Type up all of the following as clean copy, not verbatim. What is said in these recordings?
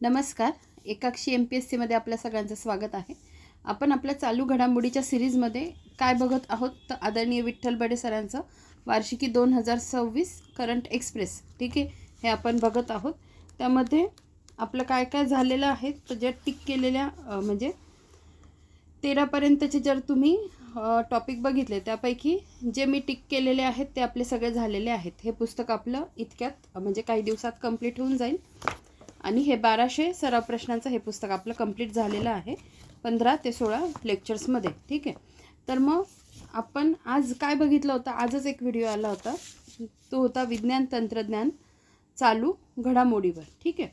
नमस्कार. एकाक्षी MPSC मध्ये आपल्या सगळ्यांचं स्वागत आहे. आपण आपल्या चालू घडामोडीच्या सिरीजमध्ये काय बघत आहोत तर आदरणीय विठ्ठल बडे सरांचं वार्षिकी 2026 करंट एक्सप्रेस. ठीक आहे, हे आपण बघत आहोत. त्यामध्ये आपलं काय काय झालेलं आहे तर जे टिक केलेल्या म्हणजे 13 पर्यंतचे जर तुम्ही टॉपिक बघितले त्यापैकी जे मी टिक केलेले आहेत ते आपले सगळे झालेले आहेत. हे पुस्तक आपलं इतक्यात म्हणजे काही दिवसात कंप्लीट होऊन जाईल आणि हे 1200 सराव प्रश्नांचं हे पुस्तक आपलं कंप्लीट झालेलं आहे 15 ते 16 लेक्चर्समध्ये. ठीक आहे, तर मग आपण आज काय बघितलं होतं. आजच एक व्हिडिओ आला होता, तो होता विज्ञान तंत्रज्ञान चालू घडामोडीवर. ठीक आहे,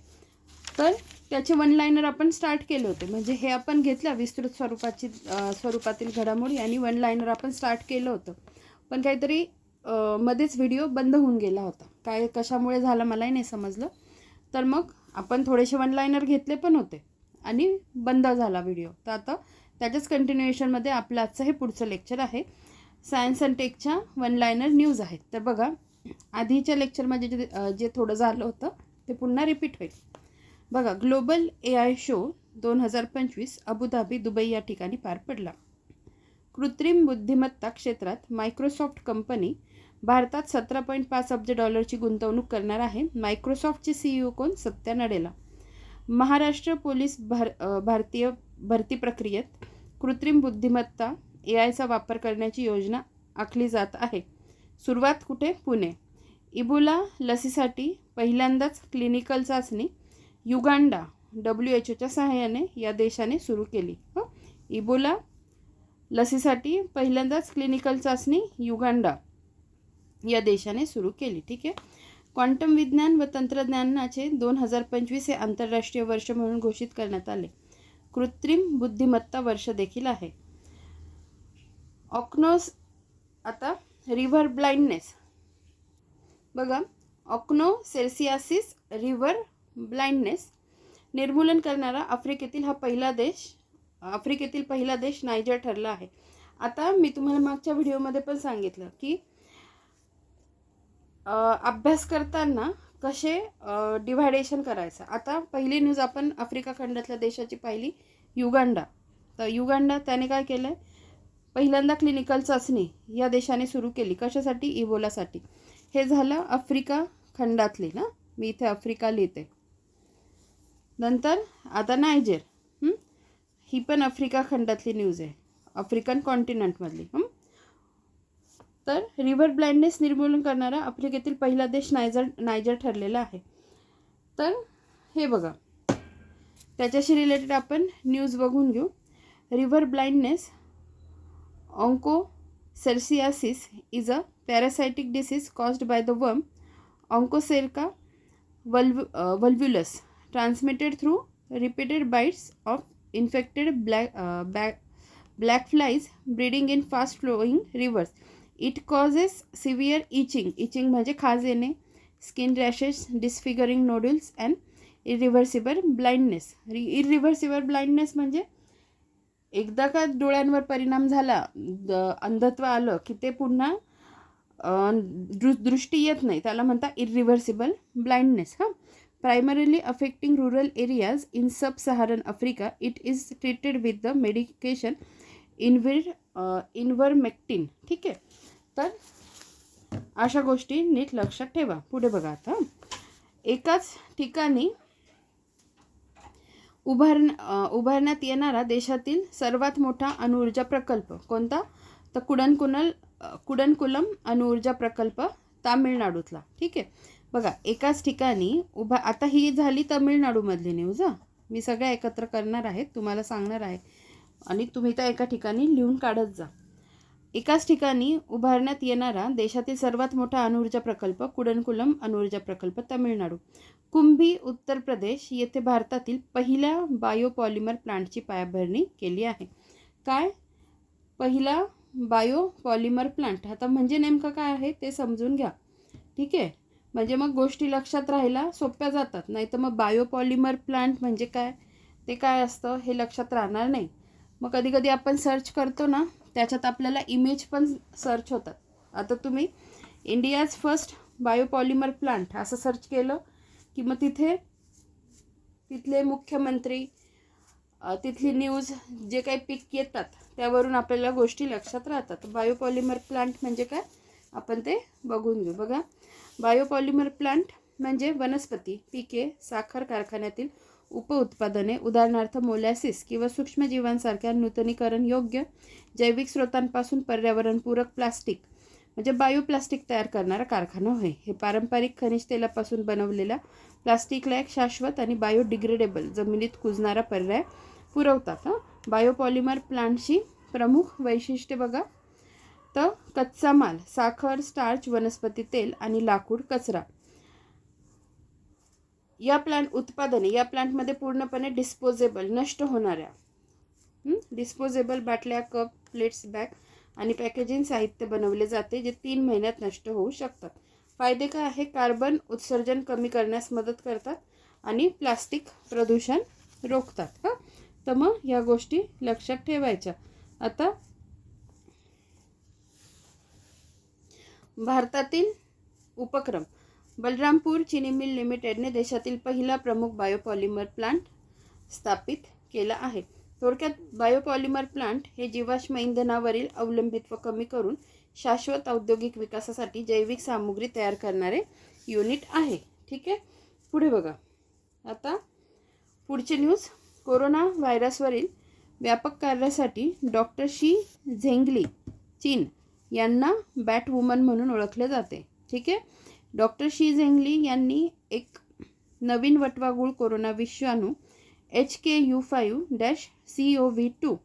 तर त्याचे वन लाइनर आपण स्टार्ट केले होते. म्हणजे हे आपण घेतलं विस्तृत स्वरूपातील घडामोडी आणि वन लाइनर आपण स्टार्ट केलं होतं, पण काहीतरी मध्येच व्हिडिओ बंद होऊन गेला होता. काय कशामुळे झालं मलाही नाही समजलं. तर मग आपण थोडेसे वन लाइनर घेतले पण होते आणि बंद झाला व्हिडिओ. तर आता त्याच्याच कंटिन्युएशनमध्ये आपलं आजचं हे पुढचं लेक्चर आहे. सायन्स अँड टेकच्या वन लाइनर न्यूज आहेत. तर बघा, आधीच्या लेक्चरमध्ये जे थोडं झालं होतं ते पुन्हा रिपीट होईल. बघा, global AI show 2025 Abu Dhabi Dubai या ठिकाणी पार पडला. कृत्रिम बुद्धिमत्ता क्षेत्रात मायक्रोसॉफ्ट कंपनी भारतात $17.5 अब्ज गुंतवणूक करणार आहे. मायक्रोसॉफ्टचे CEO कोण? सत्या नडेला. महाराष्ट्र पोलीस भारतीय भरती प्रक्रियेत कृत्रिम बुद्धिमत्ता AIचा वापर करण्याची योजना आखली जात आहे. सुरुवात कुठे? पुणे. इबोला लसीसाठी पहिल्यांदाच क्लिनिकल चाचणी युगांडा WHOच्या सहाय्याने या देशाने सुरू केली. इबोला लसीसाठी पहिल्यांदाच क्लिनिकल चाचणी युगांडा या देशाने सुरू केली. ठीक आहे. क्वांटम विज्ञान व तंत्रज्ञानाचे 2025 हे आंतरराष्ट्रीय वर्ष म्हणून घोषित करण्यात आले. कृत्रिम बुद्धिमत्ता वर्ष देखील आहे. ऑक्नोस आता रिव्हर ब्लाइंडनेस. बघा, ऑक्नोसेर्सियासिस रिव्हर ब्लाइंडनेस निर्मूलन करणारा आफ्रिकेतील पहिला देश नायजर ठरला आहे. आता मी तुम्हाला मागच्या व्हिडिओमध्ये पण सांगितलं की अभ्यास करताना कसे डिव्हायडेशन करायचं. आता पहिली न्यूज आपण आफ्रिका खंडातल्या देशाची पाहिली, युगांडा. तर युगांडा त्याने काय केलं आहे, पहिल्यांदा क्लिनिकल चाचणी या देशाने सुरू केली. कशासाठी? इबोलासाठी. हे झालं आफ्रिका खंडातली ना, मी इथे आफ्रिका लिहिते. नंतर आता नायजेर, ही पण आफ्रिका खंडातली न्यूज आहे, आफ्रिकन कॉन्टिनेंटमधली. तर रिव्हर ब्लाइंडनेस निर्मूलन करणारा आफ्रिकेतील पहिला देश नायजर ठरलेला आहे. तर हे बघा, त्याच्याशी रिलेटेड आपण न्यूज बघून घेऊ. River blindness onchocerciasis is a parasitic disease caused by the worm Onchocerca volvulus transmitted through repeated bites of infected black flies breeding in fast flowing rivers. It causes severe itching म्हणजे खाज येणे, skin rashes, disfiguring nodules and irreversible blindness. Irreversible blindness म्हणजे एकदा का डोळ्यांवर परिणाम झाला, अंधत्व आलं की ते पुन्हा दृष्टी येत नाही, त्याला म्हणता irreversible blindness. Primarily affecting rural areas in sub Saharan Africa. It is treated with the medication ivermectin. ठीक आहे, तर अशा गोष्टी नीट लक्षात ठेवा. पुढे बघा, आता एकाच ठिकाणी उभारण्यात येणारा देशातील सर्वात मोठा अणुऊर्जा प्रकल्प कोणता? तर कुडनकुलम अणुऊर्जा प्रकल्प तामिळनाडूतला. ठीक आहे, बघा, एकाच ठिकाणी आता ही झाली तामिळनाडूमधली न्यूज. मी सगळ्या एकत्र करणार आहे, तुम्हाला सांगणार आहे आणि तुम्ही त्या एका ठिकाणी लिहून काढत जा. एकाच ठिकाणी उभारण्यात येणारा देशातील सर्वात मोठा अणुऊर्जा प्रकल्प कुडनकुलम अणुऊर्जा प्रकल्प तामिळनाडू. कुंभी उत्तर प्रदेश येथे भारतातील पहिल्या बायोपॉलिमर प्लांटची पायाभरणी केली आहे. काय? पहिला बायोपॉलिमर प्लांट. आता म्हणजे नेमकं काय आहे ते समजून घ्या. ठीक आहे, म्हणजे मग गोष्टी लक्षात राहायला सोप्या जातात. नाही तर मग बायोपॉलिमर प्लांट म्हणजे काय, ते काय असतं हे लक्षात राहणार नाही. मग कधी कधी आपण सर्च करतो ना, त्याच्यात आपल्याला इमेज पण सर्च होतात. आता तुम्ही इंडियाज फर्स्ट बायोपॉलिमर प्लांट असं सर्च केलं की मग तिथे तिथले मुख्यमंत्री, तिथली न्यूज, जे काही पीक येतात त्यावरून आपल्याला गोष्टी लक्षात राहतात. बायोपॉलिमर प्लांट म्हणजे काय आपण ते बघून घेऊ. बघा, बायोपॉलिमर प्लांट म्हणजे वनस्पती, पिके, साखर कारखान्यातील उपउत्पादने, उदाहरणार्थ मोलॅसिस किंवा सूक्ष्मजीवांसारख्या नूतनीकरण योग्य जैविक स्रोतांपासून पर्यावरणपूरक प्लास्टिक म्हणजे बायोप्लास्टिक तयार करणारा कारखाना होय. हे पारंपरिक खनिज तेलापासून बनवलेल्या प्लास्टिकला एक शाश्वत आणि बायोडिग्रेडेबल जमिनीत कुजणारा पर्याय पुरवतात. बायोपॉलिमर प्लांटची प्रमुख वैशिष्ट्ये बघा, तर कच्चा माल, साखर, स्टार्च, वनस्पती तेल आणि लाकूड कचरा या प्लांटमध्ये पूर्णपणे डिस्पोजेबल, नष्ट होणाऱ्या डिस्पोजेबल बाटल्या, कप, प्लेट्स, बॅग आणि पॅकेजिंग साहित्य बनवले जाते, जे 3 महिन्यात नष्ट होऊ शकतात. फायदे काय आहे? कार्बन उत्सर्जन कमी करण्यास मदत करतात आणि प्लास्टिक प्रदूषण रोखतात. तर मग ह्या गोष्टी लक्षात ठेवायच्या. आता भारतातील उपक्रम, बलरामपूर चिनी मिल लिमिटेडने देशातील पहिला प्रमुख बायोपॉलिमर प्लांट स्थापित केला आहे. थोडक्यात बायोपॉलिमर प्लांट हे जीवाश्म इंधनावरील अवलंबित्व कमी करून शाश्वत औद्योगिक विकासासाठी जैविक सामुग्री तयार करणारे युनिट आहे. ठीक आहे, पुढे बघा. आता पुढची न्यूज, कोरोना व्हायरसवरील व्यापक कार्यासाठी डॉक्टर शी झेंगली, चीन यांना बॅट वुमन म्हणून ओळखले जाते. ठीक आहे, डॉक्टर शी झेंगली यांनी एक नवीन वटवाघूळ कोरोना विषाणू HKU5-CoV2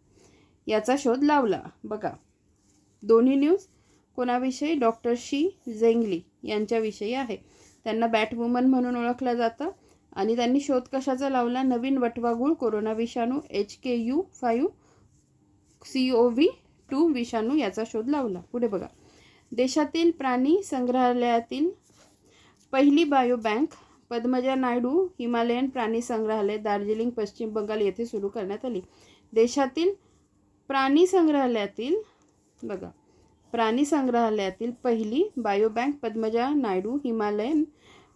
याचा शोध लावला. बघा, दोन्ही न्यूज कोणाविषयी? डॉक्टर शी झेंगली यांच्याविषयी आहे. त्यांना बॅट वुमन म्हणून ओळखलं जातं आणि त्यांनी शोध कशाचा लावला? नवीन वटवाघूळ कोरोना विषाणू HKU5-CoV2 विषाणू याचा शोध लावला. पुढे बघा, देशातील प्राणी संग्रहालयातील पहिली बायोबँक पद्मजा नायडू हिमालयन प्राणी संग्रहालय, दार्जिलिंग, पश्चिम बंगाल येथे सुरू करण्यात आली. देशातील प्राणी संग्रहालयातील पहिली बायोबँक पद्मजा नायडू हिमालयन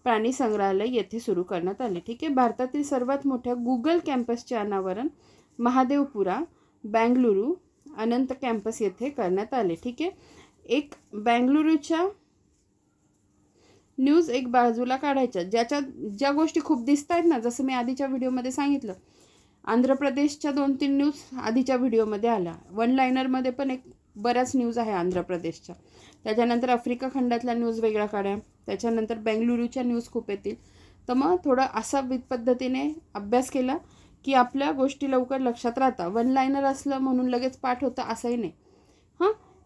प्राणी संग्रहालय येथे सुरू करण्यात आले. ठीक आहे, भारतातील सर्वात मोठ्या गुगल कॅम्पसचे अनावरण महादेवपुरा, बेंगलुरू अनंत कॅम्पस येथे करण्यात आले. ठीक आहे, एक बेंगलुरूच्या न्यूज एक बाजूला काढायच्या, ज्या गोष्टी खूप दिसत आहेत ना, जसं मी आधीच्या व्हिडिओमध्ये सांगितलं, आंध्र प्रदेशच्या 2-3 न्यूज आधीच्या व्हिडिओमध्ये आल्या. वन लायनरमध्ये पण एक बऱ्याच न्यूज आहे आंध्र प्रदेशच्या. त्याच्यानंतर आफ्रिका खंडातल्या न्यूज वेगळ्या काढ्या, त्याच्यानंतर बेंगलुरूच्या न्यूज खूप येतील. तर मग थोडं असा पद्धतीने अभ्यास केला की आपल्या गोष्टी लवकर लक्षात राहतात. वन लायनर असलं म्हणून लगेच पाठ होतं असंही नाही.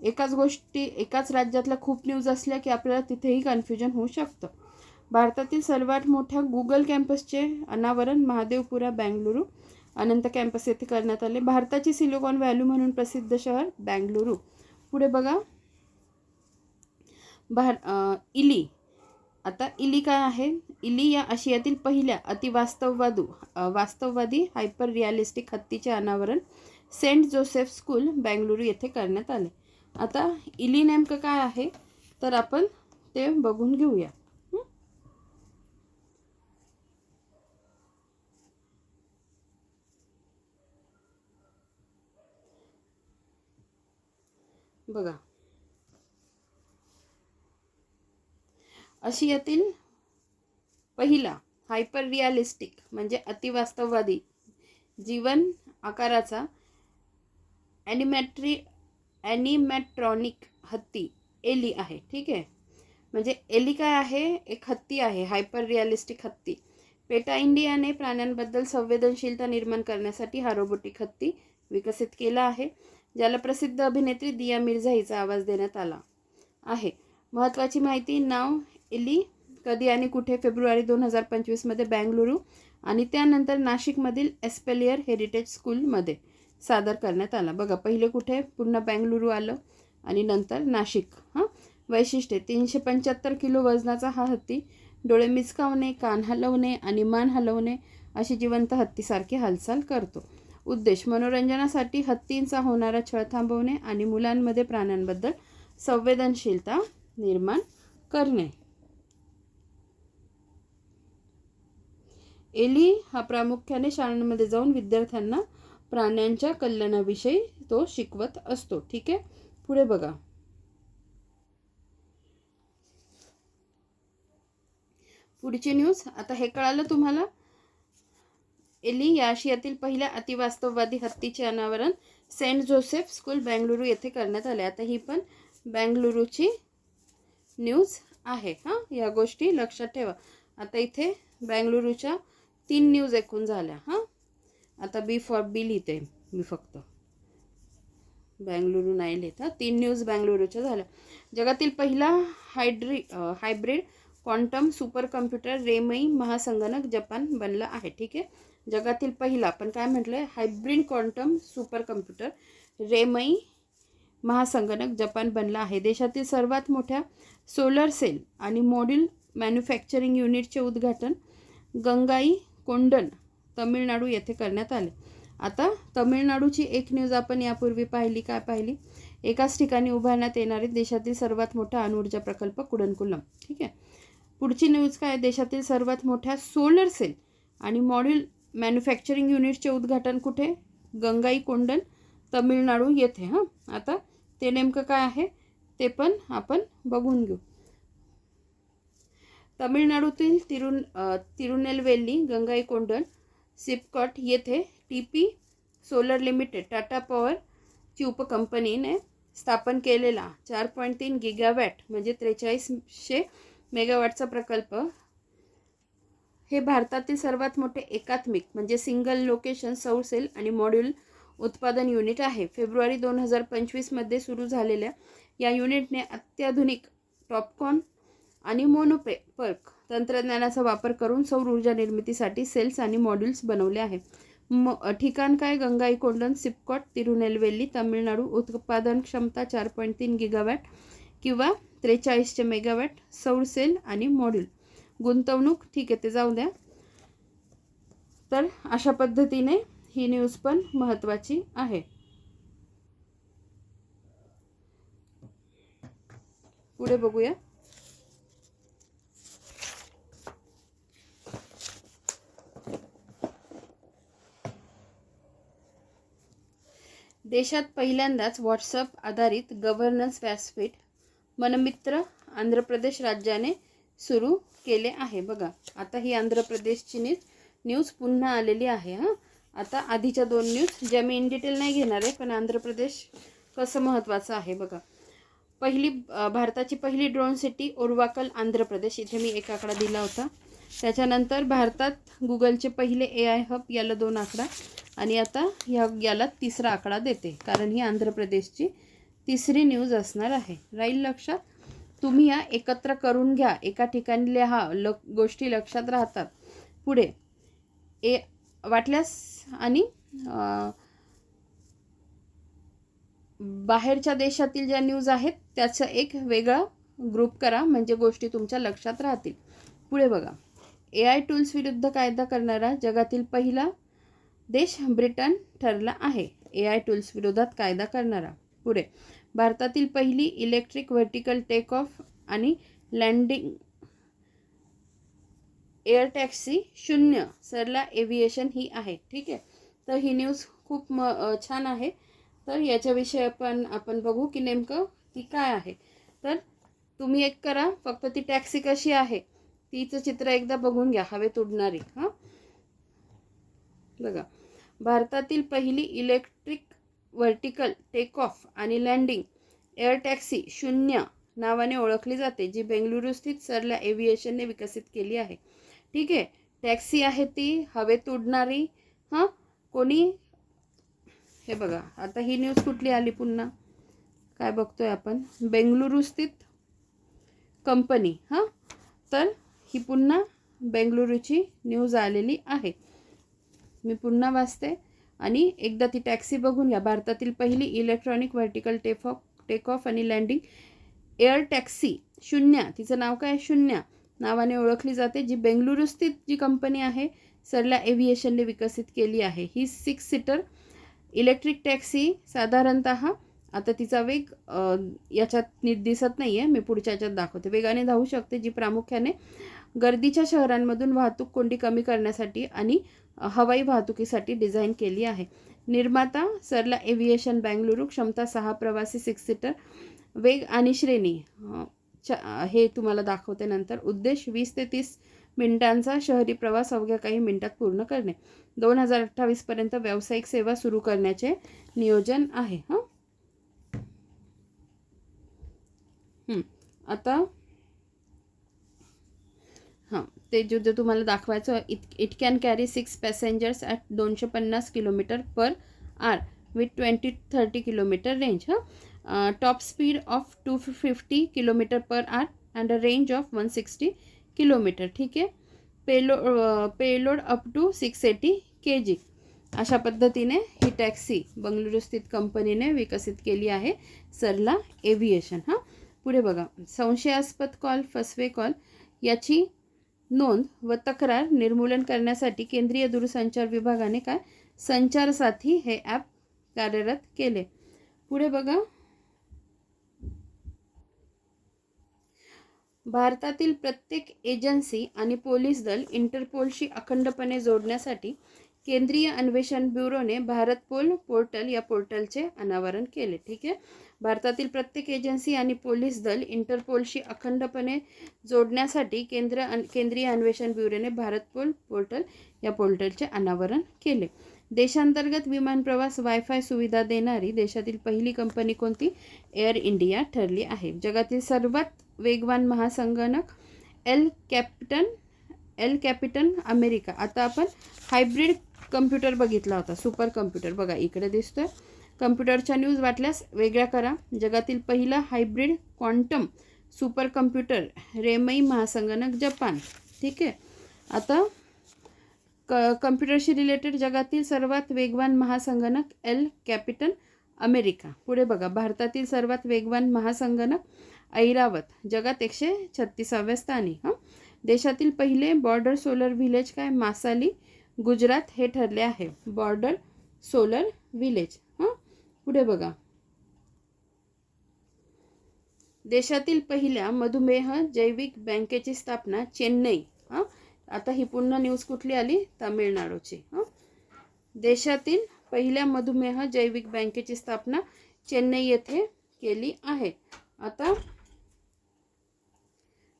एकाच राज्यातल्या खूप न्यूज असल्या की आपल्याला तिथेही कन्फ्युजन होऊ शकतं. भारतातील सर्वात मोठ्या गुगल कॅम्पसचे अनावरण महादेवपुरा, बेंगलुरू अनंत कॅम्पस येथे करण्यात आले. भारताची सिलिकॉन व्हॅली म्हणून प्रसिद्ध शहर बेंगलुरू. पुढे बघा, इली. आता इली काय आहे? इली या आशियातील पहिल्या वास्तववादी हायपर रिअलिस्टिक हत्तीचे अनावरण सेंट जोसेफ स्कूल बेंगलुरू येथे करण्यात आले. आता इली नेमकं काय आहे तर आपण ते बघून घेऊया. बघा, आशियातील पहिला हायपर रिअलिस्टिक म्हणजे अतिवास्तववादी जीवन आकाराचा ॲनिमॅट्रॉनिक हत्ती एली आहे. ठीक आहे, म्हणजे एली काय आहे? एक हत्ती आहे, हायपर रिअलिस्टिक हत्ती. पेटा इंडियाने प्राण्यांबद्दल संवेदनशीलता निर्माण करण्यासाठी हा रोबोटिक हत्ती विकसित केला आहे, ज्याला प्रसिद्ध अभिनेत्री दिया मिर्झा हिचा आवाज देण्यात आला आहे. महत्त्वाची माहिती, नाव एली कधी आणि कुठे? फेब्रुवारी 2025 बेंगलुरू आणि त्यानंतर नाशिकमधील एस्पेलियर हेरिटेज स्कूलमध्ये सादर करण्यात आला. बघा, पहिले कुठे? पुन्हा बेंगलुरू आलं आणि नंतर नाशिक. वैशिष्ट्ये, 375 किलो वजनाचा हा हत्ती डोळे मिचकावणे, कान हलवणे आणि मान हलवणे अशी जिवंत हत्तीसारखी हालचाल करतो. उद्देश, मनोरंजनासाठी हत्तींचा होणारा छळ थांबवणे आणि मुलांमध्ये प्राण्यांबद्दल संवेदनशीलता निर्माण करणे. एली हा प्रामुख्याने शाळांमध्ये जाऊन विद्यार्थ्यांना प्राण्यांच्या कल्याणाविषयी तो शिकवत असतो. ठीक आहे, पुढे बघा. पुढची न्यूज. आता हे कळालं तुम्हाला. एली या आशियातील पहिल्या अतिवास्तववादी हत्तीचे अनावरण सेंट जोसेफ स्कूल बेंगलुरू येथे करण्यात आले. आता ही पण बेंगलुरूची न्यूज आहे. हां, या गोष्टी लक्षात ठेवा. आता इथे बेंगलुरूच्या 3 न्यूज ऐकून झाल्या. हां, आता बी फॉर बी लिहिते मी, फक्त बेंगलुरू नाही लिहित. 3 न्यूज बेंगलुरूच्या झाल्या. जगातील पहिला hybrid quantum super computer Reimei महासंगणक जपान बनला आहे. ठीक आहे, जगातील पहिला, पण काय म्हटलंय, hybrid quantum super computer Reimei महासंगणक जपान बनला आहे. देशातील सर्वात मोठ्या सोलर सेल आणि मॉड्यूल मॅन्युफॅक्चरिंग युनिटचे उद्घाटन गंगाई कोंडन तमिळनाडू येथे करण्यात आले. आता तमिळनाडूची एक न्यूज आपण यापूर्वी पाहिली. काय पाहिली? एकाच ठिकाणी उभारण्यात येणारे देशातील सर्वात मोठा अणुऊर्जा प्रकल्प कुडनकुलम. ठीक आहे, पुढची न्यूज काय? देशातील सर्वात मोठ्या सोलर सेल आणि मॉड्यूल मॅन्युफॅक्चरिंग युनिटचे उद्घाटन कुठे? गंगाई कोंडन तमिळनाडू येथे. हां, आता ते नेमकं काय आहे ते पण आपण बघून घेऊ. तमिळनाडूतील तिरुनेलवेली गंगाईकोंडन सिपकॉट येथे TP सोलर लिमिटेड टाटा पॉवरची उपकंपनीने स्थापन केलेला 4.3 गिगावॅट म्हणजे 4300 मेगावॅटचा प्रकल्प हे भारतातील सर्वात मोठे एकात्मिक म्हणजे सिंगल लोकेशन सौर सेल आणि मॉड्यूल उत्पादन युनिट आहे. फेब्रुवारी 2025मध्ये सुरू झालेल्या या युनिटने अत्याधुनिक टॉपकॉन आणि मोनोपर्क तंत्रज्ञानाचा वापर करून सौर ऊर्जा निर्मितीसाठी सेल्स आणि मॉड्यूल्स बनवले आहे. ठिकाण काय? गंगाईकोंडन सिपकॉट तिरुनेलवेली तमिळनाडू. उत्पादन क्षमता 4.3 गिगावॅट किंवा 4300 मेगावॅट सौर सेल आणि मॉड्यूल. गुंतवणूक ठीक आहे, ते जाऊ द्या. तर अशा पद्धतीने ही न्यूज पण महत्त्वाची आहे. पुढे बघूया. देशात पहिल्यांदाच व्हॉट्सअप आधारित गव्हर्नन्स व्यासपीठ मनमित्र आंध्र प्रदेश राज्याने सुरू केले आहे. बघा, आता ही आंध्र प्रदेशची न्यूज पुन्हा आलेली आहे. हां, आता आधीच्या 2 न्यूज ज्या मी इन डिटेल नाही घेणार आहे, पण आंध्र प्रदेश कसं महत्त्वाचं आहे बघा. भारताची पहिली ड्रोन सिटी ओरवाकल आंध्र प्रदेश, इथे मी 1 आकडा दिला होता. त्याच्यानंतर भारतात गुगलचे पहिले AI हब, याला 2 आकडा, आणि आता याला 3रा आकडा देते, कारण ही आंध्र प्रदेशची 3री न्यूज असणार आहे. राहील लक्षात. तुम्ही या एकत्र करून घ्या, एका ठिकाणी लिहा, गोष्टी लक्षात राहतात. पुढे वाटल्यास आणि बाहेरच्या देशातील ज्या न्यूज आहेत त्याचा एक वेगळा ग्रुप करा, म्हणजे गोष्टी तुमच्या लक्षात राहतील. पुढे बघा. AI टूल्स विरुद्ध कायदा करणारा जगातील पहिला देश ब्रिटन ठरला आहे. AI टूल्स विरोधात कायदा करणारा. पुढे भारतातील पहिली इलेक्ट्रिक व्हर्टिकल टेक ऑफ आणि लँडिंग एअर टॅक्सी 0 सरला एव्हिएशन ही आहे. ठीक आहे, तर ही न्यूज खूप छान आहे. तर याच्याविषयी आपण बघू की नेमकं ती काय आहे. तर तुम्ही एक करा, फक्त ती टॅक्सी कशी आहे तिचं चित्र एकदा बघून घ्या, हवेत उडणारी. हां, बघा, भारतातील पहिली इलेक्ट्रिक व्हर्टिकल टेक ऑफ आणि लँडिंग एअर टॅक्सी 0 नावाने ओळखली जाते, जी बेंगलुरू स्थित सरला एव्हिएशनने विकसित केली आहे. ठीक आहे, टॅक्सी आहे ती हवेत उडणारी. हां, कोणी, हे बघा, आता ही न्यूज कुठली आली पुन्हा, काय बघतोय आपण, बेंगलुरू स्थित कंपनी. हां, तर ही पुन्हा बेंगलुरूची न्यूज आलेली आहे. मी पुन्हा वाचते आणि एकदा ती टॅक्सी बघून घ्या. भारतातील पहिली इलेक्ट्रॉनिक व्हर्टिकल टेक ऑफ आणि लँडिंग एअर टॅक्सी 0, तिचं नाव काय, 0 नावाने ओळखली जाते, जी बेंगलुरू स्थित जी कंपनी आहे सरला एव्हिएशनने विकसित केली आहे. ही 6 सीटर इलेक्ट्रिक टॅक्सी साधारणतः, आता तिचा वेग याच्यात नीट दिसत नाही आहे, मी पुढच्या याच्यात दाखवते, वेगाने धावू शकते, जी प्रामुख्याने गर्दीच्या शहरांमधून वाहतूक कोंडी कमी करण्यासाठी आणि हवाई वाहतुकीसाठी डिझाईन केली आहे. निर्माता सरला एव्हिएशन बेंगलुरू. क्षमता 6 प्रवासी 6 सीटर. वेग आणि श्रेणी हे तुम्हाला दाखवते नंतर. उद्देश 20 ते 30 मिनिटांचा शहरी प्रवास अवघ्या काही मिनिटात पूर्ण करणे. 2028 पर्यंत व्यावसायिक सेवा सुरू करण्याचे नियोजन आहे. आता ते जो तुम्हाला दाखवायचं, it can carry 6 passengers at 250 kilometre per hour with 20-30 kilometre range. Top speed of 250 kilometre per hour and a range of 160 kilometre. ठीक आहे. Payload up to 680 kg. अशा पद्धतीने ही टॅक्सी बंगळुरू स्थित कंपनीने विकसित केली आहे, सरला एव्हिएशन. पुढे बघा, संशयास्पद कॉल, फसवे कॉल याची नोंद व तक्रार निर्मूलन करण्यासाठी केंद्रीय दूरसंचार विभागाने संचार साथी हे ॲप कार्यरत केले. पुढे बघा, भारतातील प्रत्येक एजन्सी आणि पोलीस दल इंटरपोलशी अखंडपणे जोडण्यासाठी केंद्रीय अन्वेषण ब्युरोने भारत पोल पोर्टल या पोर्टलचे अनावरण केले. ठीक आहे. भारतातील प्रत्येक एजन्सी आणि पोलीस दल इंटरपोलशी अखंडपणे जोडण्यासाठी केंद्रीय अन्वेषण ब्युरोने भारत पोल पोर्टल या पोर्टलचे अनावरण केले. देशांतर्गत विमान प्रवास वायफाय सुविधा देणारी देशातील पहिली कंपनी कोणती? एअर इंडिया ठरली आहे. जगातील सर्वात वेगवान महासंगणक एल कॅपिटन अमेरिका. आता आपण हायब्रिड कम्प्युटर बघितला होता, सुपर कम्प्युटर. बघा इकडे दिसतोय. कम्प्युटरच्या न्यूज वाटल्यास वेगळ्या करा. जगातील पहिला hybrid quantum super computer Reimei महासंगणक जपान. ठीक आहे. आता कम्प्युटरशी रिलेटेड जगातील सर्वात वेगवान महासंगणक एल कॅपिटन अमेरिका. पुढे बघा, भारतातील सर्वात वेगवान महासंगणक ऐरावत, जगात 136व्या स्थानी. देशातील पहिले बॉर्डर सोलर व्हिलेज मासाली, गुजरात हे ठरले आहे. Border solar village. पुढे बघा, देशातील पहिल्या मधुमेह जैविक बँकेची स्थापना चेन्नई. आता ही पुन्हा न्यूज कुठली आली? तामिळनाडूची. देशातील पहिल्या मधुमेह जैविक बँकेची स्थापना चेन्नई येथे केली आहे. आता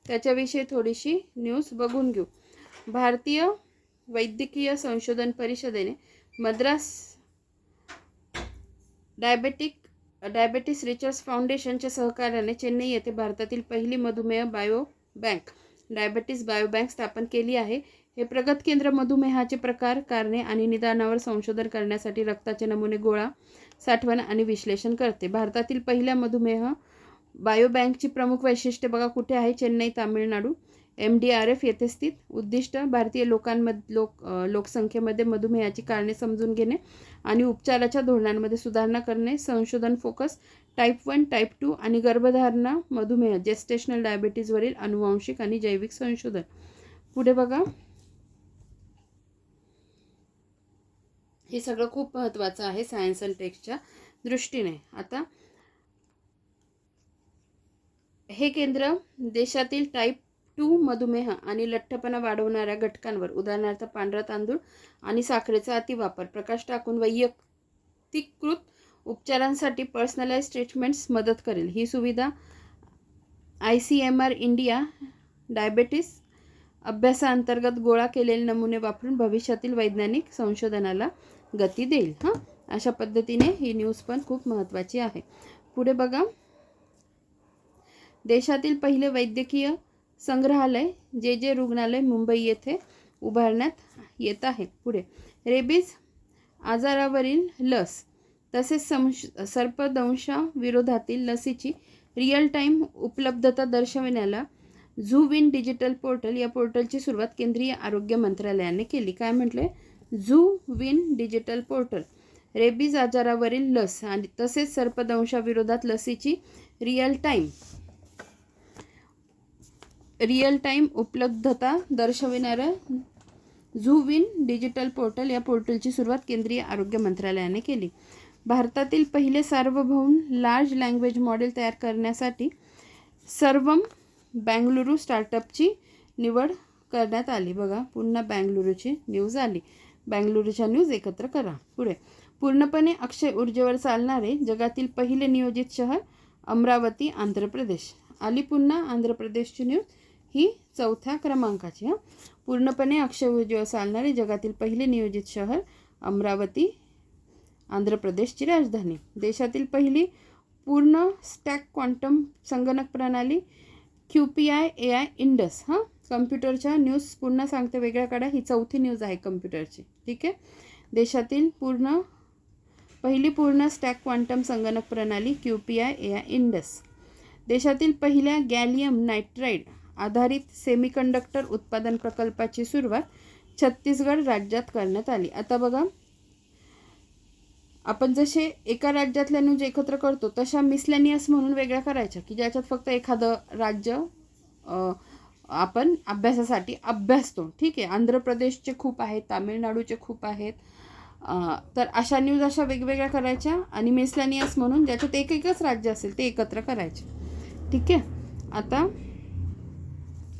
त्याच्याविषयी थोडीशी न्यूज बघून घेऊ. भारतीय वैद्यकीय संशोधन परिषदेने मद्रास डायबेटिस रिसर्च फाउंडेशनच्या सहकार्याने चेन्नई येथे भारतातील पहिली मधुमेह बायो बँक डायबेटिस बायोबँक स्थापन केली आहे. हे प्रगत केंद्र मधुमेहाचे प्रकार, कारणे आणि निदानावर संशोधन करण्यासाठी रक्ताचे नमुने गोळा, साठवण आणि विश्लेषण करते. भारतातील पहिल्या मधुमेह बायोबँकची प्रमुख वैशिष्ट्ये बघा कुठे आहे? चेन्नई, तामिळनाडू. MDRF येथे स्थित. उद्दिष्ट भारतीय लोकसंख्येमध्ये मधुमेहाची कारणे समजून घेणे आणि उपचाराच्या धोरणांमध्ये सुधारणा करणे. संशोधन फोकस टाईप 1, टाईप 2 आणि गर्भधारणा मधुमेह जेस्टेशनल डायबिटीजवरील अनुवांशिक आणि जैविक संशोधन. पुढे बघा, हे सगळं खूप महत्त्वाचं आहे सायन्स अँड टेक्सच्या दृष्टीने. आता हे केंद्र देशातील टाईप 2 मधुमेह आणि लठ्ठपणा वाढवणाऱ्या घटकांवर, उदाहरणार्थ पांढरा तांदूळ आणि साखरेचा अतिवापर, प्रकाश टाकून वैयक्तिकृत उपचारांसाठी पर्सनलाइज्ड ट्रीटमेंट्स मदत करेल. ही सुविधा ICMR इंडिया डायबेटिस अभ्यासाअंतर्गत गोळा केलेले नमुने वापरून भविष्यातील वैज्ञानिक संशोधनाला गती देईल. अशा पद्धतीने ही न्यूज पण खूप महत्त्वाची आहे. पुढे बघा, देशातील पहिले वैद्यकीय संग्रहालय JJ रुग्णालय मुंबई येथे उभारण्यात येत आहे. पुढे, रेबीज आजारावरील लस तसेच सर्पदंशाविरोधातील लसीची रिअल टाईम उपलब्धता दर्शविण्याला झूविन डिजिटल पोर्टल या पोर्टलची सुरुवात केंद्रीय आरोग्य मंत्रालयाने केली. काय म्हटले? झूविन डिजिटल पोर्टल. रेबीज आजारावरील लस आणि तसेच सर्पदंशाविरोधात लसीची रिअल टाईम उपलब्धता दर्शविणाऱ्या झूविन डिजिटल पोर्टल या पोर्टलची सुरुवात केंद्रीय आरोग्य मंत्रालयाने केली. भारतातील पहिले सार्वभौम लार्ज लँग्वेज मॉडेल तयार करण्यासाठी सर्वम बेंगलुरू स्टार्टअपची निवड करण्यात आली. बघा, पुन्हा बेंगळुरूची न्यूज आली. बेंगळुरूच्या न्यूज एकत्र करा. पुढे, पूर्णपणे अक्षय ऊर्जेवर चालणारे जगातील पहिले नियोजित शहर अमरावती, आंध्र प्रदेश आली. पुन्हा आंध्र प्रदेशची न्यूज ही 4थ्या क्रमांकाची. पूर्णपणे अक्षय ऊर्जेवर चालणारे जगातील पहिले नियोजित शहर अमरावती, आंध्र प्रदेशची राजधानी. देशातील पहिली पूर्ण स्टॅक क्वांटम संगणक प्रणाली QPI AI इंडस. कम्प्युटरच्या न्यूज पुन्हा सांगते वेगळ्या काढा. ही 4थी न्यूज आहे कम्प्युटरची. ठीक आहे. देशातील पहिली पूर्ण स्टॅक क्वांटम संगणक प्रणाली QPI AI इंडस. देशातील पहिल्या गॅलियम नायट्राइड आधारित सेमीकंडक्टर उत्पादन प्रकल्पाची सुरुवात छत्तीसगड राज्यात करण्यात आली. आता बघा, आपण जसे एका राज्यातल्या न्यूज एकत्र करतो तशा मिसलेनियस म्हणून वेगळ्या करायच्या, की ज्याच्यात फक्त एखादं राज्य आपण अभ्यासासाठी अभ्यासतो. ठीक आहे. आंध्र प्रदेशचे खूप आहेत, तामिळनाडूचे खूप आहेत. तर अशा न्यूज अशा वेगवेगळ्या करायच्या आणि मिसलेनियस म्हणून ज्याच्यात एकच राज्य असेल ते एकत्र करायचे. ठीक आहे. आता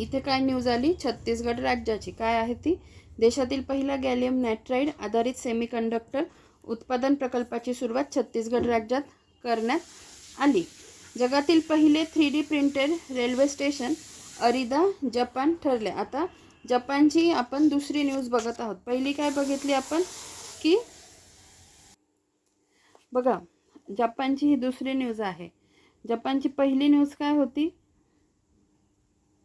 इथे काय न्यूज आली? छत्तीसगड राज्याची. काय आहे ती? देशातील पहिला गॅलियम नायट्राइड आधारित सेमीकंडक्टर उत्पादन प्रकल्पाची सुरुवात छत्तीसगड राज्यात करण्यात आली. जगातील पहिले 3D printed railway station Arida, Japan ठरले. आता जपानची आपण दुसरी न्यूज बघत आहोत. पहिली काय बघितली आपण की बघा, जपानची ही दुसरी न्यूज आहे. जपानची पहिली न्यूज काय होती?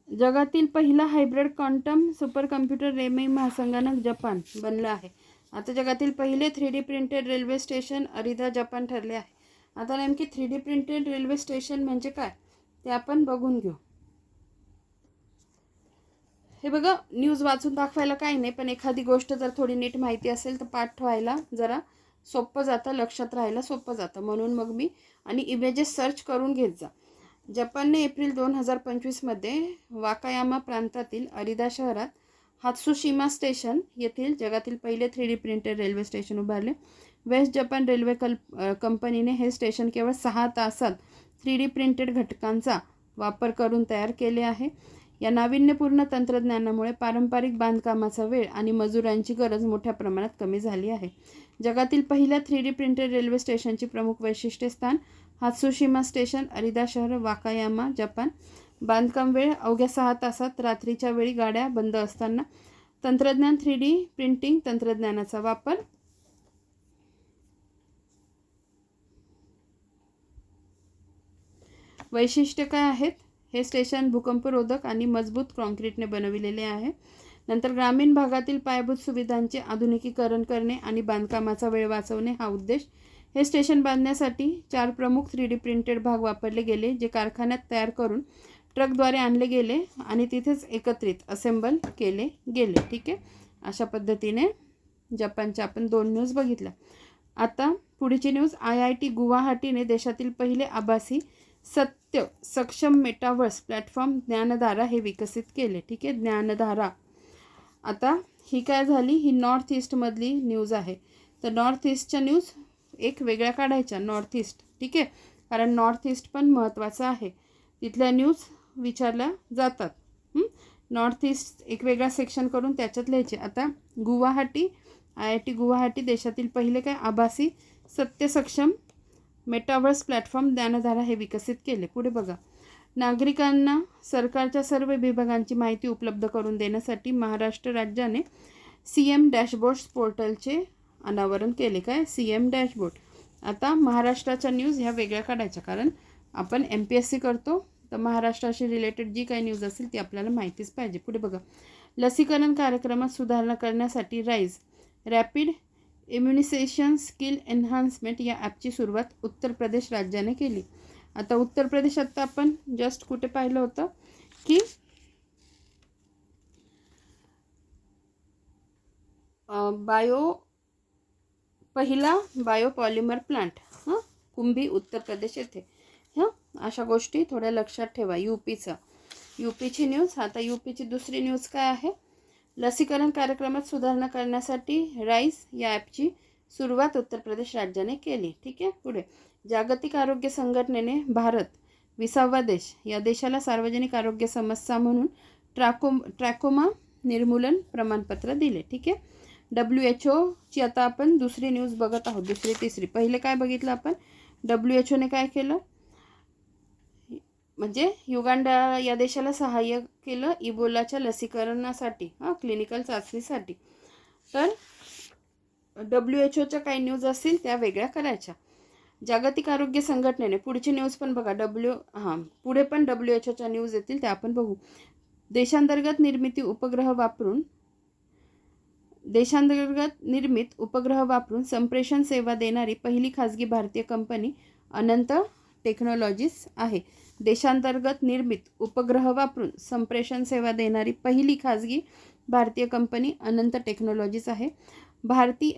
जगातील पहिला hybrid quantum super computer Reimei महासंगणक जपान बनलं आहे. आता जगातील पहिले 3D printed railway station Arida, Japan ठरले आहे. आता नेमकी 3D प्रिंटेड रेल्वे स्टेशन म्हणजे काय ते आपण बघून घेऊ. हे बघा, न्यूज वाचून दाखवायला काही नाही, पण एखादी गोष्ट जर थोडी नीट माहिती असेल तर पाठ ठेवायला जरा सोपं जातं, लक्षात राहायला सोपं जातं. म्हणून मग मी आणि इमेजेस सर्च करून घेत जा. जपानने एप्रिल 2025मध्ये वाकायामा प्रांतातील अरिदा शहरात हात्सुशिमा स्टेशन येथील जगातील पहिले 3D प्रिंटेड रेल्वे स्टेशन उभारले. वेस्ट जपान रेल्वे कंपनीने हे स्टेशन केवळ 6 तासात 3D प्रिंटेड घटकांचा वापर करून तयार केले आहे. या नाविन्यपूर्ण तंत्रज्ञानामुळे पारंपरिक बांधकामाचा वेळ आणि मजुरांची गरज मोठ्या प्रमाणात कमी झाली आहे. जगातील पहिल्या 3D प्रिंटेड रेल्वे स्टेशनची प्रमुख वैशिष्ट्ये स्थान हात्सुशिमा स्टेशन, अरिदा शहर, वाकायामा, जपान. बांधकाम वेळ अवघ्या 6 तासात, रात्रीच्या वेळी गाड्या बंद असताना. तंत्रज्ञान 3D प्रिंटिंग तंत्रज्ञानाचा वापर. वैशिष्ट्य काय आहेत? हे स्टेशन भूकंपरोधक आणि मजबूत काँक्रीटने बनविलेले आहे. नंतर ग्रामीण भागातील पायाभूत सुविधांचे आधुनिकीकरण करणे आणि बांधकामाचा वेळ वाचवणे हा उद्देश. हे स्टेशन बांधण्यासाठी 4 प्रमुख 3D प्रिंटेड भाग वापरले गेले, जे कारखान्यात तयार करून ट्रकद्वारे आणले गेले आणि तिथेच एकत्रित असेंबल केले गेले. ठीक आहे. अशा पद्धतीने जपानच्या आपण 2 न्यूज बघितल्या. आता पुढची न्यूज. IIT गुवाहाटीने देशातील पहिले आभासी सत्य सक्षम मेटावर्स प्लॅटफॉर्म ज्ञानधारा हे विकसित केले. ठीक आहे. ज्ञानधारा. आता ही काय झाली? ही नॉर्थ ईस्टमधली न्यूज आहे. तर नॉर्थ ईस्टच्या न्यूज एक वेगळ्या काढायच्या. North east. ठीक आहे. कारण नॉर्थ ईस्ट पण महत्त्वाचं आहे. तिथल्या न्यूज विचारल्या जातात. नॉर्थ ईस्ट एक वेगळा सेक्शन करून त्याच्यात लिहायचे. आता गुवाहाटी, IIT गुवाहाटी देशातील पहिले काय आभासी सत्य सक्षम मेटावर्स प्लॅटफॉर्म ज्ञानधारा हे विकसित केले. पुढे बघा. नागरिकांना सरकारच्या सर्व विभागांची माहिती उपलब्ध करून देण्यासाठी महाराष्ट्र राज्याने CM डॅशबोर्ड्स पोर्टलचे अनावरण केले. काय? CM dashboard. आता महाराष्ट्राच्या न्यूज ह्या वेगळ्या काढायच्या, कारण आपण MPSC करतो तर महाराष्ट्राशी रिलेटेड जी काही न्यूज असेल ती आपल्याला माहितीच पाहिजे. पुढे बघा. लसीकरण कार्यक्रमात सुधारणा करण्यासाठी राईज रॅपिड इम्युनिसेशन स्किल एन्हान्समेंट या ॲपची सुरुवात उत्तर प्रदेश राज्याने केली. आता उत्तर प्रदेश आत्ता आपण जस्ट कुठे पाहिलं होतं की पहिला बायोपॉलिमर प्लांट कुंभी उत्तर प्रदेश येथे. अशा गोष्टी थोड्या लक्षात ठेवा. यूपीची न्यूज. आता यूपीची दुसरी न्यूज काय आहे? लसीकरण कार्यक्रमात सुधारणा करण्यासाठी राईज या ॲपची सुरुवात उत्तर प्रदेश राज्याने केली. ठीक आहे. पुढे. जागतिक आरोग्य संघटनेने भारत 20वा देश या देशाला सार्वजनिक आरोग्य समस्या म्हणून ट्रॅकोमा निर्मूलन प्रमाणपत्र दिले. ठीक आहे. WHO ची आता आपण दुसरी न्यूज बघत आहोत, दुसरी तिसरी. पहिले काय बघितलं आपण, WHO ने काय केलं, म्हणजे युगांडा या देशाला सहाय्य केलं इबोलाच्या लसीकरणासाठी, क्लिनिकल चाचणीसाठी. तर WHO च्या काही न्यूज असतील त्या वेगळ्या करायच्या. जागतिक आरोग्य संघटनेने, पुढची न्यूज पण बघा, पुढे पण WHO च्या न्यूज येतील त्या आपण बघू. देशांतर्गत निर्मित उपग्रह वापरून संप्रेषण सेवा देणारी पहिली खाजगी भारतीय कंपनी अनंत टेक्नॉलॉजीज आहे. देशांतर्गत निर्मित उपग्रह वापरून संप्रेषण सेवा देणारी पहिली खाजगी भारतीय कंपनी अनंत टेक्नॉलॉजीज आहे. भारती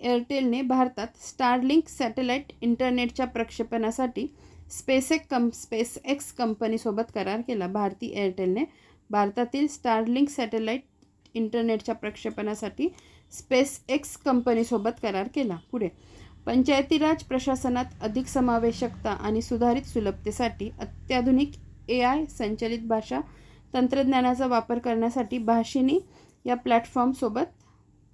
एअरटेलने भारतात स्टारलिंक सॅटेलाइट इंटरनेटच्या प्रक्षेपणासाठी स्पेसएक्स कंपनीसोबत करार केला. भारती एअरटेलने भारतातील स्टारलिंक सॅटेलाइट इंटरनेटच्या प्रक्षेपणासाठी स्पेसएक्स कंपनीसोबत करार केला. पुढे, पंचायती राज प्रशासनात अधिक समावेशकता आणि सुधारित सुलभतेसाठी अत्याधुनिक AI संचलित भाषा तंत्रज्ञानाचा वापर करण्यासाठी भाषिणी या प्लॅटफॉर्मसोबत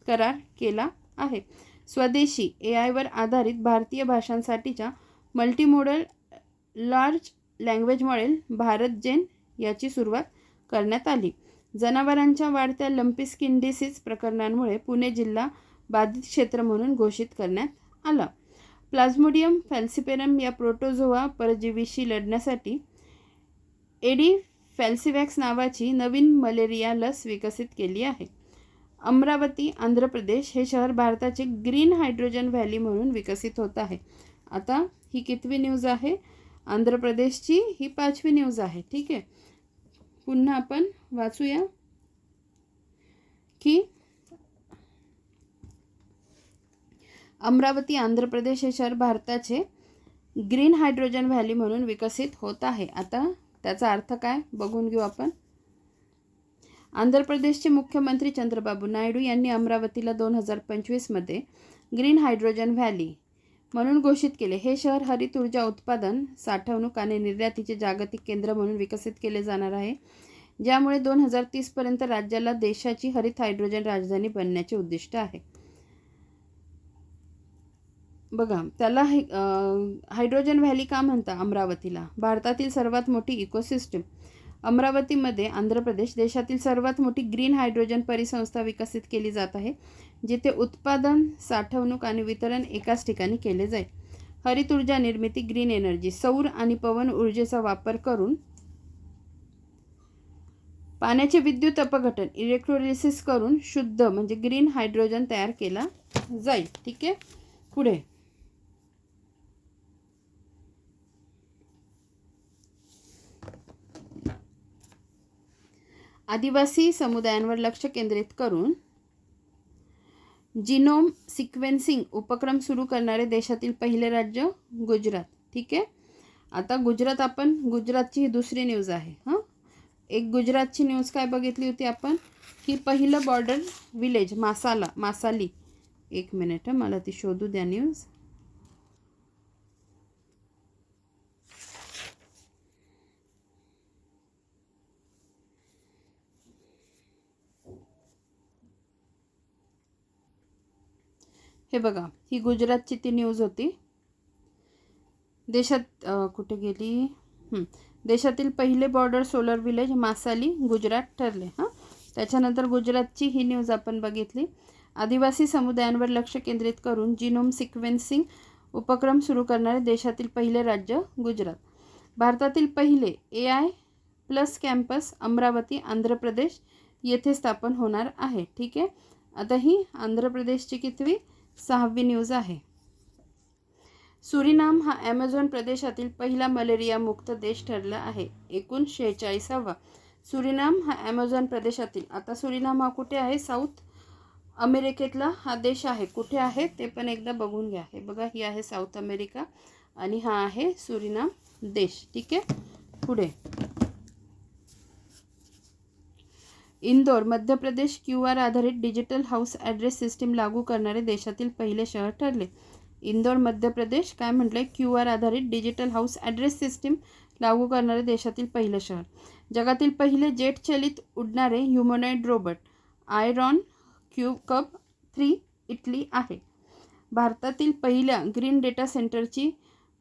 करार केला आहे. स्वदेशी AI वर आधारित भारतीय भाषांसाठीच्या multimodal large language model Bharat Gen याची सुरुवात करण्यात आली. जनावरांच्या वाढत्या लंपी स्किन डिसीज प्रकरणांमुळे पुणे जिल्हा बाधित क्षेत्र म्हणून घोषित करण्यात आला. प्लाझ्मोडियम फॅल्सिपेरम या प्रोटोझोआ परजीवीशी लढण्यासाठी एडी फॅल्सिवॅक्स नावाची नवीन मलेरिया लस विकसित केली आहे. अमरावती आंध्र प्रदेश हे शहर भारताचे ग्रीन हायड्रोजन व्हॅली म्हणून विकसित होत आहे. आता ही कितवी न्यूज आहे, आंध्र प्रदेशची ही 5वी न्यूज आहे. ठीक आहे. पुन्हा आपण वाचूया की अमरावती आंध्र प्रदेश हे शहर भारताचे ग्रीन हायड्रोजन व्हॅली म्हणून विकसित होत आहे. आता त्याचा अर्थ काय बघून घेऊ आपण. आंध्र प्रदेशचे मुख्यमंत्री चंद्रबाबू नायडू यांनी अमरावतीला 2025मध्ये ग्रीन हायड्रोजन व्हॅली म्हणून घोषित केले. हे शहर हरित ऊर्जा उत्पादन, साठवणूक आणि निर्यातीचे जागतिक केंद्र म्हणून विकसित केले जाणार आहे, ज्यामुळे 2030पर्यंत राज्याला देशाची हरित हायड्रोजन राजधानी बनण्याचे उद्दिष्ट आहे. बघा, त्याला हायड्रोजन व्हॅली का म्हणता अमरावतीला. भारतातील सर्वात मोठी इकोसिस्टम अमरावतीमध्ये आंध्र प्रदेश देशातील सर्वात मोठी ग्रीन हायड्रोजन परिसंस्था विकसित केली जात आहे, जिथे उत्पादन, साठवणूक आणि वितरण एकाच ठिकाणी केले जाईल. हरित ऊर्जा निर्मिती, ग्रीन एनर्जी, सौर आणि पवन ऊर्जेचा वापर करून पाण्याचे विद्युत अपघटन, इलेक्ट्रोलिसिस करून शुद्ध म्हणजे ग्रीन हायड्रोजन तयार केला जाईल. ठीक आहे. पुढे, आदिवासी समुदायांवर लक्ष केंद्रित करून जिनोम सिक्वेन्सिंग उपक्रम सुरू करणारे देशातील पहिले राज्य गुजरात. ठीक आहे. आता गुजरातची ही दुसरी न्यूज आहे. एक गुजरातची न्यूज काय बघितली होती आपण की पहिलं बॉर्डर विलेज मासाली. एक मिनिट, मला ती शोधू द्या न्यूज. हे बघा, ही गुजरातची ती न्यूज होती. देशात कुठे गेली, देशातील पहिले बॉर्डर सोलर विलेज मासाली गुजरात ठरले. त्याच्यानंतर गुजरातची ही न्यूज आपण बघितली. आदिवासी समुदायांवर लक्ष केंद्रित करून जिनोम सिक्वेन्सिंग उपक्रम सुरू करणारे देशातील पहिले राज्य गुजरात. भारतातील पहिले AI+ कॅम्पस अमरावती आंध्र प्रदेश येथे स्थापन होणार आहे. ठीक आहे. आता ही आंध्र प्रदेशची कितवी, 6वी न्यूज आहे. सुरिनाम हा ॲमेझॉन प्रदेशातील पहिला मलेरिया मुक्त देश ठरला आहे. एकूण 46वा. सुरिनाम हा ॲमेझॉन प्रदेशातील, आता सुरिनाम हा कुठे आहे, साऊथ अमेरिकेतला हा देश आहे. कुठे आहे ते पण एकदा बघून घ्या. हे बघा, ही आहे साऊथ अमेरिका आणि हा आहे सुरिनाम देश. ठीक आहे. पुढे, इंदोर मध्य प्रदेश QR आधारित डिजिटल हाऊस ॲड्रेस सिस्टीम लागू करणारे देशातील पहिले शहर ठरले. इंदोर मध्य प्रदेश काय म्हटलंय, QR आधारित डिजिटल हाऊस ॲड्रेस सिस्टीम लागू करणारे देशातील पहिलं शहर. जगातील पहिले जेट चलित उडणारे ह्युमनॉइड रोबोट आयरॉन क्यूकब 3 इटली आहे. भारतातील पहिल्या ग्रीन डेटा सेंटरची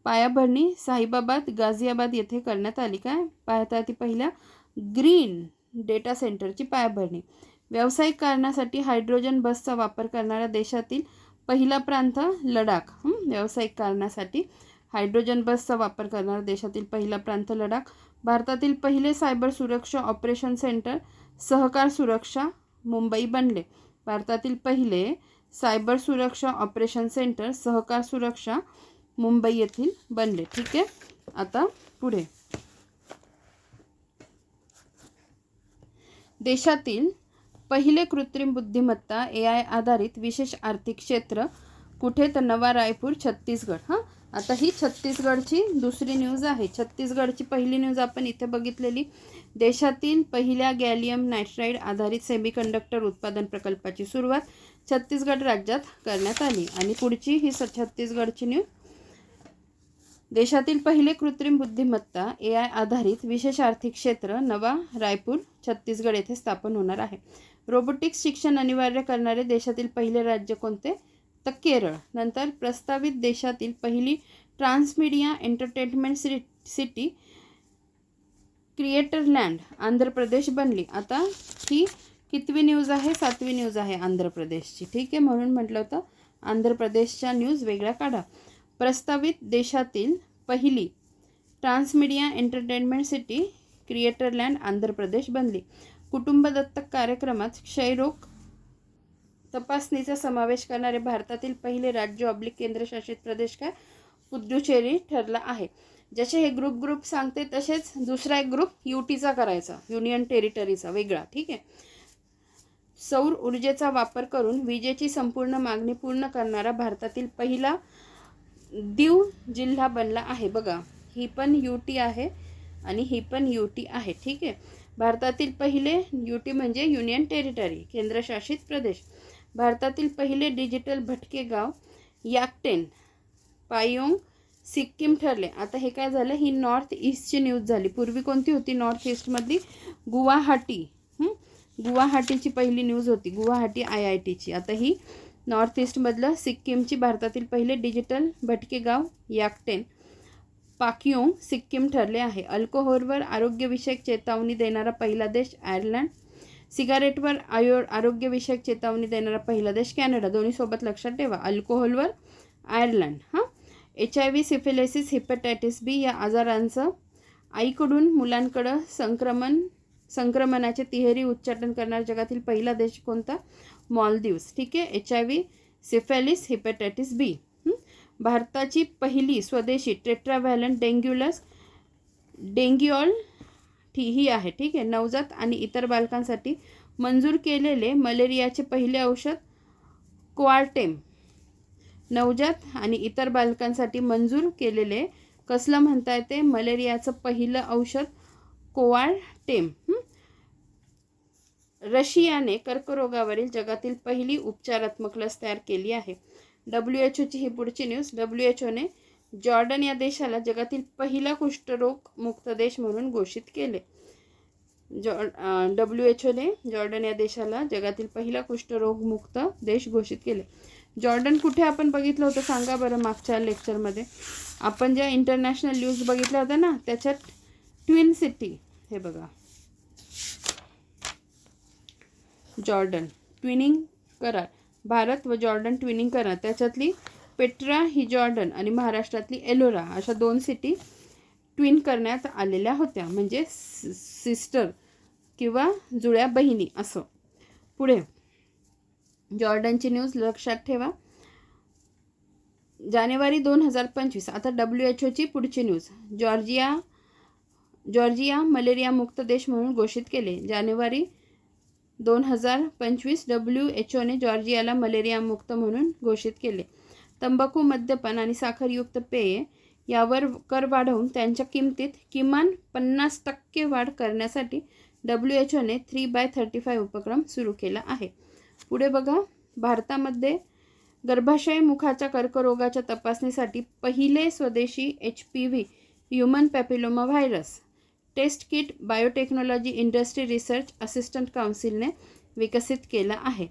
पायाभरणी साहिबाबाद गाझियाबाद येथे करण्यात आली. काय भारतातील पहिल्या ग्रीन डेटा सेंटरची पायाभरणी. व्यावसायिक कारणासाठी हायड्रोजन बसचा वापर करणारा देशातील पहिला प्रांत लडाख. व्यावसायिक कारणासाठी हायड्रोजन बसचा वापर करणारा देशातील पहिला प्रांत लडाख. भारतातील पहिले सायबर सुरक्षा ऑपरेशन सेंटर सहकार सुरक्षा मुंबई बनले. भारतातील पहिले सायबर सुरक्षा ऑपरेशन सेंटर सहकार सुरक्षा मुंबई येथील बनले. ठीक आहे. आता पुढे देशातील पहिले कृत्रिम बुद्धिमत्ता AI आधारित विशेष आर्थिक क्षेत्र कुठे, तर नवा रायपूर छत्तीसगड. आता ही छत्तीसगडची दुसरी न्यूज आहे. छत्तीसगडची पहिली न्यूज आपण इथे बघितलेली. देशातील पहिल्या गॅलियम नायट्राइड आधारित सेमीकंडक्टर उत्पादन प्रकल्पाची सुरुवात छत्तीसगड राज्यात करण्यात आली. आणि पुढची ही छत्तीसगडची न्यूज. देशातील पहिले कृत्रिम बुद्धिमत्ता AI आधारित विशेष आर्थिक क्षेत्र नवा रायपूर छत्तीसगड येथे स्थापन होणार आहे. रोबोटिक्स शिक्षण अनिवार्य करणारे देशातील पहिले राज्य कोणते, तर केरळ. नंतर प्रस्तावित देशातील पहिली ट्रान्समीडिया एंटरटेनमेंट सिटी क्रिएटरलँड आंध्र प्रदेश बनली. आता ही कितवी न्यूज आहे, 7वी न्यूज आहे आंध्र प्रदेशची. ठीक आहे, म्हणून म्हटलं होतं आंध्र प्रदेशच्या न्यूज वेगळ्या काढा. प्रस्तावित देशातील पहिली ट्रान्समीडिया एंटरटेनमेंट सिटी क्रिएटरलँड आंध्र प्रदेश बनली. कुटुंब दत्तक कार्यक्रमात क्षयरोग तपासणीचा समावेश करणारे भारतातील पहिले राज्य केंद्रशासित प्रदेश काय, पुद्दुचेरी ठरला आहे. जसे हे ग्रुप सांगते तसेच दुसरा एक ग्रुप UTचा करायचा, युनियन टेरिटरीचा वेगळा. ठीक आहे. सौर ऊर्जेचा वापर करून विजेची संपूर्ण मागणी पूर्ण करणारा भारतातील पहिला दीव जिल्हा बनला आहे. बघा, ही पण UT आहे आणि ही पण UT आहे. ठीक आहे. भारतातील पहिले UT म्हणजे युनियन टेरिटरी, केंद्रशासित प्रदेश. भारतातील पहिले डिजिटल भटके गाव याकटेन पायोंग सिक्कीम ठरले. आता हे काय झालं, ही नॉर्थ ईस्टची न्यूज झाली. पूर्वी कोणती होती, नॉर्थ ईस्टमधली गुवाहाटी. गुवाहाटीची पहिली न्यूज होती, गुवाहाटी IITची. आता ही नॉर्थ ईस्टमधलं सिक्कीमची भारतातील पहिले डिजिटल भटके गाव याकटेन पाक्योंग सिक्कीम ठरले आहे. अल्कोहोलवर आरोग्यविषयक चेतावणी देणारा पहिला देश आयर्लंड. सिगारेटवर आरोग्यविषयक चेतावणी देणारा पहिला देश कॅनडा. दोन्ही सोबत लक्षात ठेवा, अल्कोहोलवर आयर्लंड. HIV सिफिलिसिस हेपॅटायटिस B या आजारांचं आईकडून मुलांकडं संक्रमणाचे तिहेरी उच्चाटन करणारा जगातील पहिला देश कोणता, मालदीव्स. ठीक आहे. HIV syphilis hepatitis B. भारताची पहिली स्वदेशी टेट्राव्हॅलंट डेंग्यूऑल ही आहे. ठीक आहे. नवजात आणि इतर बालकांसाठी मंजूर केलेले मलेरियाचे पहिले औषध कोआर्टेम. नवजात आणि इतर बालकांसाठी मंजूर केलेले कसलं म्हणता येते, मलेरियाचं पहिलं औषध कोआर्टेम. रशियाने कर्करोगावरील जगातील पहिली उपचारात्मक लस तयार केली आहे. WHOची ही पुढची न्यूज. WHOने जॉर्डन या जगातील पहिला कुष्ठरोग मुक्त देश म्हणून घोषित केले. WHOने जॉर्डन या देशाला जगातील पहिला कुष्ठरोग मुक्त देश घोषित केले. जॉर्डन कुठे आपण बघितलं होतं सांगा बरं, मागच्या लेक्चरमध्ये आपण ज्या इंटरनॅशनल न्यूज बघितल्या होत्या ना, त्याच्यात ट्विन सिटी, हे बघा जॉर्डन ट्विनिंग करार, भारत व जॉर्डन ट्विनिंग करार, त्याच्यातली पेट्रा ही जॉर्डन आणि महाराष्ट्रातली एलोरा अशा 2 सिटी ट्विन करण्यात आलेल्या होत्या, म्हणजे सिस्टर किंवा जुळ्या बहिणी असं. पुढे जॉर्डनची न्यूज लक्षात ठेवा. जानेवारी 2025. आता WHOची पुढची न्यूज. जॉर्जिया मलेरिया मुक्त देश म्हणून घोषित केले. जानेवारी 2025 WHOने जॉर्जियाला मलेरिया मुक्त म्हणून घोषित केले. तंबाखू, मद्यपान आणि साखरयुक्त पेये यावर कर वाढवून त्यांच्या किमतीत किमान 50% वाढ करण्यासाठी WHOने 3/35 उपक्रम सुरू केला आहे. पुढे बघा, भारतामध्ये गर्भाशय मुखाच्या कर्करोगाच्या तपासणीसाठी पहिले स्वदेशी HPV human papilloma virus test kit biotechnology industry research assistant काउन्सिलने विकसित केला आहे.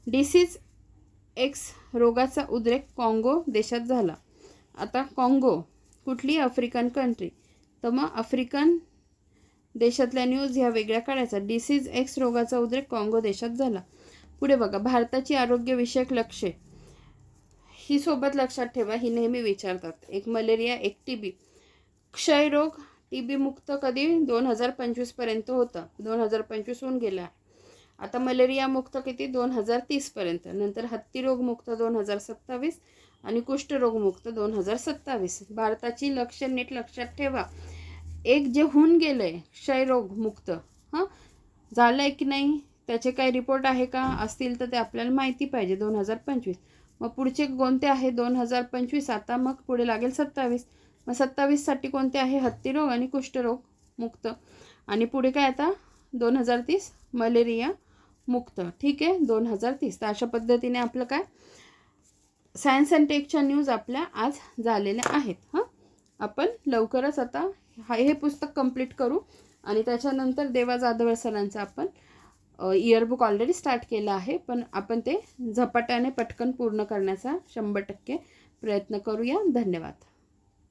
डिसीज एक्स रोगाचा उद्रेक काँगो देशात झाला. आता काँगो कुठली आफ्रिकन कंट्री, तर मग आफ्रिकन देशातल्या न्यूज ह्या वेगळ्या काढायचा. डिसीज एक्स रोगाचा उद्रेक काँगो देशात झाला. पुढे बघा, भारताची आरोग्यविषयक लक्ष्ये ही सोबत लक्षात ठेवा, ही नेहमी विचारतात. एक मलेरिया, एक TB. क्षयरोग, TB मुक्त कधी 2025 पर्यंत होता, 2025 होऊन गेला. आता मलेरिया मुक्त किती 2030 पर्यंत. नंतर हत्तीरोग मुक्त 2027 आणि कुष्ठरोग मुक्त 2027. भारताची लक्ष्य नीट लक्षात ठेवा. एक जे होऊन गेलंय क्षयरोग मुक्त, हां झालंय की नाही, त्याचे काही रिपोर्ट आहे का, असतील तर ते आपल्याला माहिती पाहिजे. 2025. मग पुढचे कोणते आहे 2025. आता मग पुढे लागेल 27. मग 27साठी कोणते आहे, हत्तीरोग आणि कुष्ठरोग मुक्त. आणि पुढे काय आता 2030 मलेरिया मुक्त. ठीक आहे, 2030. तर अशा पद्धतीने आपलं काय सायन्स अँड टेकच्या न्यूज आपल्या आज झालेल्या आहेत. हां, आपण लवकरच आता हे पुस्तक कंप्लीट करू आणि त्याच्यानंतर देवा जाधव सरांचं आपण इयरबुक ऑलरेडी स्टार्ट केलं आहे, पण आपण ते झपाट्याने पटकन पूर्ण करण्याचा 100% प्रयत्न करूया. धन्यवाद.